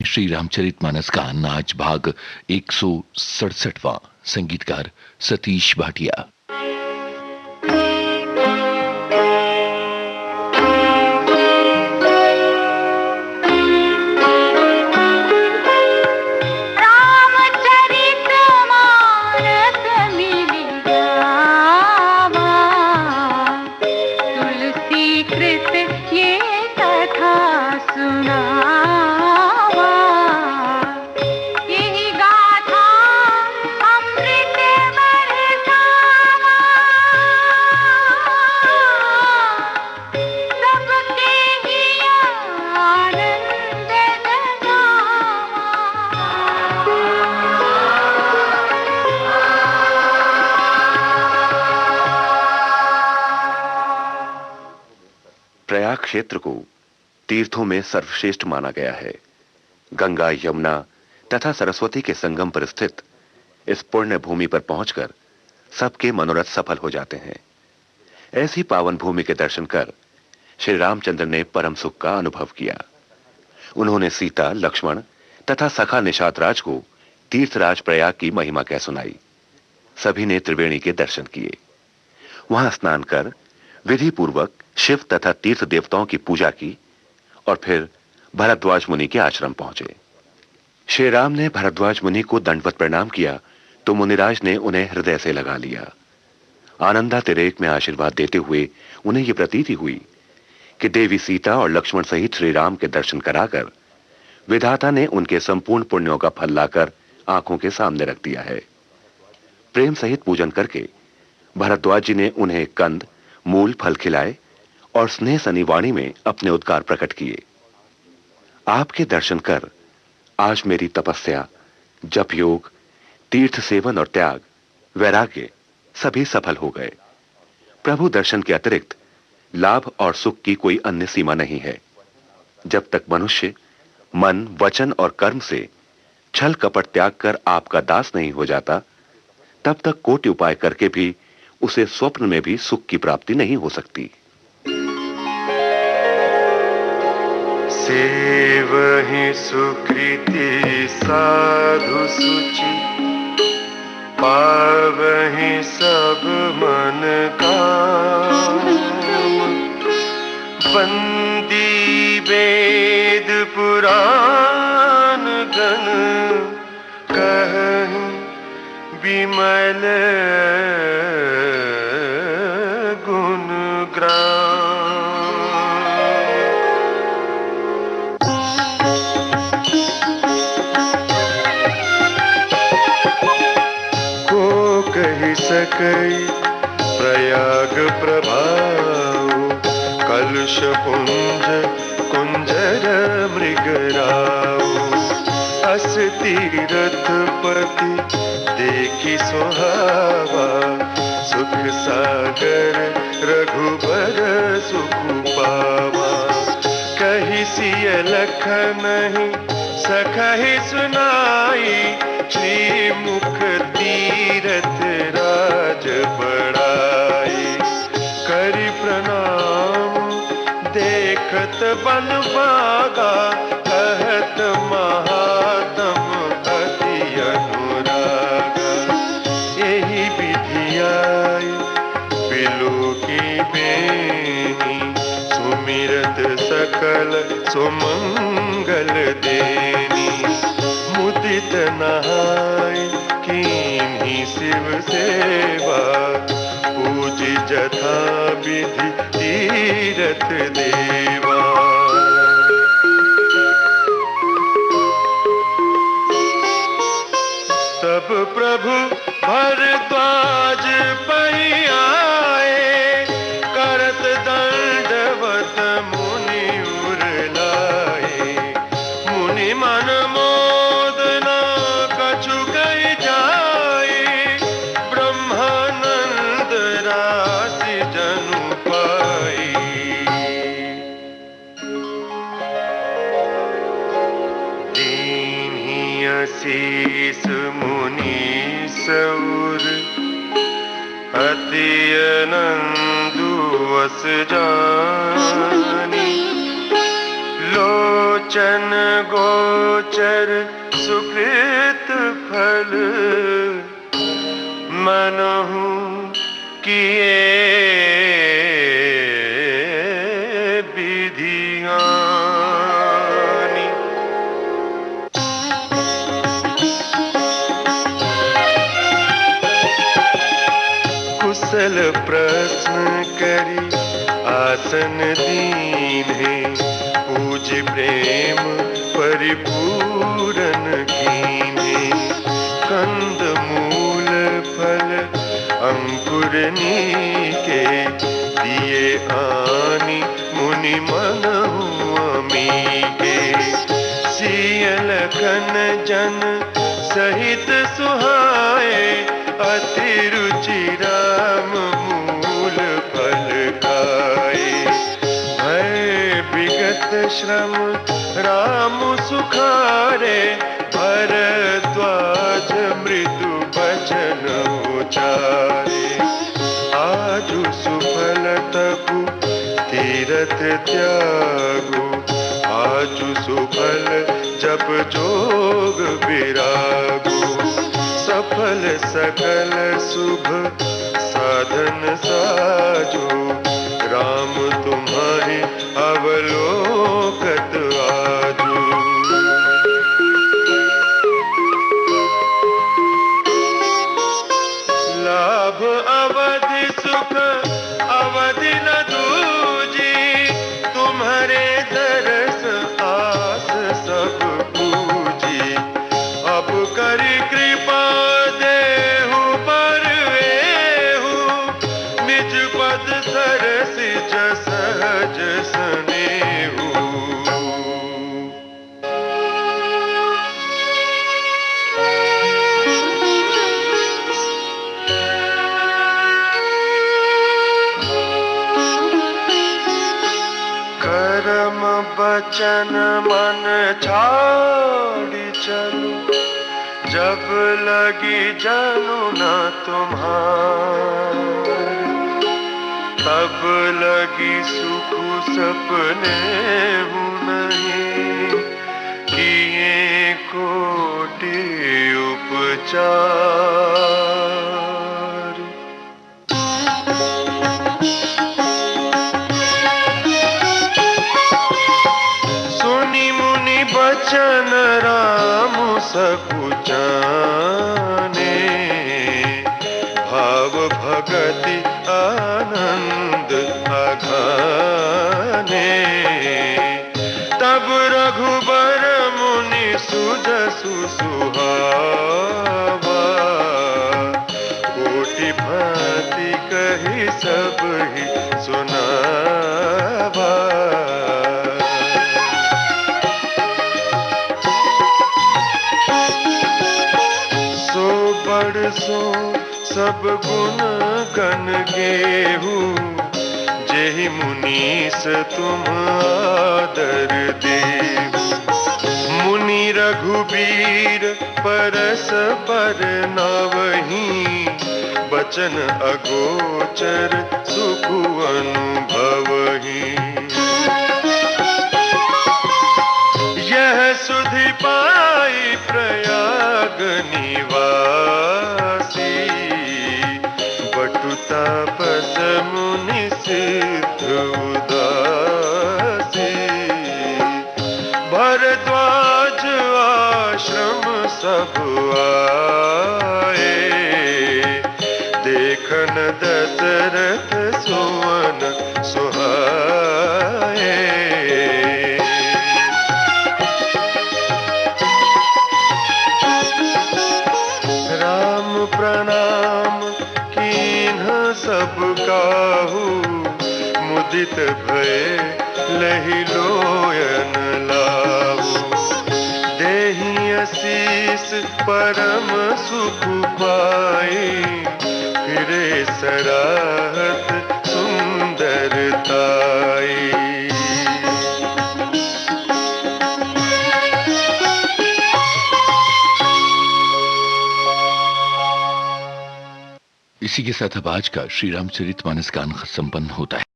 श्री रामचरितमानस का नाच भाग 167वां। संगीतकार सतीश भाटिया। प्रयाग क्षेत्र को तीर्थों में सर्वश्रेष्ठ माना गया है। गंगा, यमुना तथा सरस्वती के संगम पर स्थित इस पुण्य भूमि पर पहुंचकर सबके मनोरथ सफल हो जाते हैं। ऐसी पावन भूमि के दर्शन कर श्री रामचंद्र ने परम सुख का अनुभव किया। उन्होंने सीता, लक्ष्मण तथा सखा निषादराज को तीर्थराज प्रयाग की महिमा कह सुनाई। सभी ने त्रिवेणी के दर्शन किए। वहां स्नान कर विधि पूर्वक शिव तथा तीर्थ देवताओं की पूजा की और फिर भरद्वाज मुनि के आश्रम पहुंचे। श्री राम ने भरद्वाज मुनि को दंडवत प्रणाम किया तो मुनिराज ने उन्हें हृदय से लगा लिया। आनंदातिरेक में आशीर्वाद देते हुए उन्हें यह प्रतीति हुई कि देवी सीता और लक्ष्मण सहित श्री राम के दर्शन कराकर विधाता ने उनके संपूर्ण पुण्यों का फल लाकर आंखों के सामने रख दिया है। प्रेम सहित पूजन करके भरद्वाज जी ने उन्हें कंद, मूल, फल खिलाए और स्नेह सनी वाणी में अपने उद्गार प्रकट किए। आपके दर्शन कर आज मेरी तपस्या, जप योग, तीर्थ सेवन और त्याग, वैराग्य सभी सफल हो गए। प्रभु दर्शन के अतिरिक्त लाभ और सुख की कोई अन्य सीमा नहीं है। जब तक मनुष्य मन, वचन और कर्म से छल कपट त्याग कर आपका दास नहीं हो जाता, तब तक कोटि उपाय करके भी उसे स्वप्न में भी सुख की प्राप्ति नहीं हो सकती। सेवहि सुकृति साधु सुचि, पावहि सब मन काम। वंदी वेद पुराण गण, कहहि विमल गुण ग्राम। को कहि सकई प्रयाग प्रभाव, कलश पुंज कुंजर मृगराव। अस तीरथपति देखि सुहावा, सुख सागर रघुबर सुख पावा। कहि सिय लखनहि सखहि सुनाई, श्री मुख तीरथ राज बढ़ाई। करि प्रणाम देखत बन भागा, कहत महात्म अति अनुरागा। यही विधि आई बिलो की बेनी, सुमिरत सकल सुमंगल देनी। मुदित नहाय कीन्ही शिव सेवा, पूजी जथा विधि तीरथ देवा। तब प्रभु भरद्वाज पै आए, करत दंडवत मुनि उरलाए। मुनि मन मोद न कछु कहि जाए, ब्रह्मानंद राशि जनु पाई। दीन्ही असीस मुनि सौर, अति अनंदु अस जानी। लोचन लोचन गोचर सुकृत फल मनहु किए विधियानि। कुशल प्रश्न करी आसन दीन्हे, पूज्य प्रेम परिपूरन कीन्हे। कंद मूल फल अंकुर नीके, दिए आनि मुनि मनहु अमीके। सियल खन जन सहित सुहाए, अति रुचि राम मूल फल खाए। भय विगत श्रम राम सुखारे, भरद्वाज मृदु बचन उचारे। आजु सुफल तपु तीरथ त्यागो, आजु सुफल जप जोग विरागो। सफल सकल शुभ साधन साजो, राम तुम्हारे अवलोकत आजो। लाभ अवधि सुख अवधि न दूजी, तुम्हारे दरस आस सब पूजी। अब करी कृपा देहु परवेहु, निज पद सरस सहज सनेहु। कर्म बचन मन छाड़ी चलो, जब लगी जनु न तुम्हारे। तब लगी सुख सपने हूँ नहीं, किए कोटि उपचार। सुनि मुनि बचन राम सकुचाने, भाव भगति आनंद अघाने। तब रघुबर मुनि सुजसु सुहावा, कोटि भांति कही सब ही सुनावा। सो बड़ सो सब गुण गण गेहू, जेहि मुनीस तुम आदर देहु। मुनि रघुबीर परस पर नावहीं, बचन अगोचर सुख अनुभवहीं। यह सुधि पाई प्रयाग निवासी, बटु तापस मुनि सिद्ध उदासी। भरद्वाज आश्रम सब आए, देखन दशरथ सुवन सुहाए। राम प्रणाम कीन्ह सब काहू, मुदित भय लहि लोयन लाहू। देहि आशीष परम सुख पाए, फिरे सराहत सुंदरताई। इसी के साथ अब आज का श्री रामचरितमानस गान संपन्न होता है।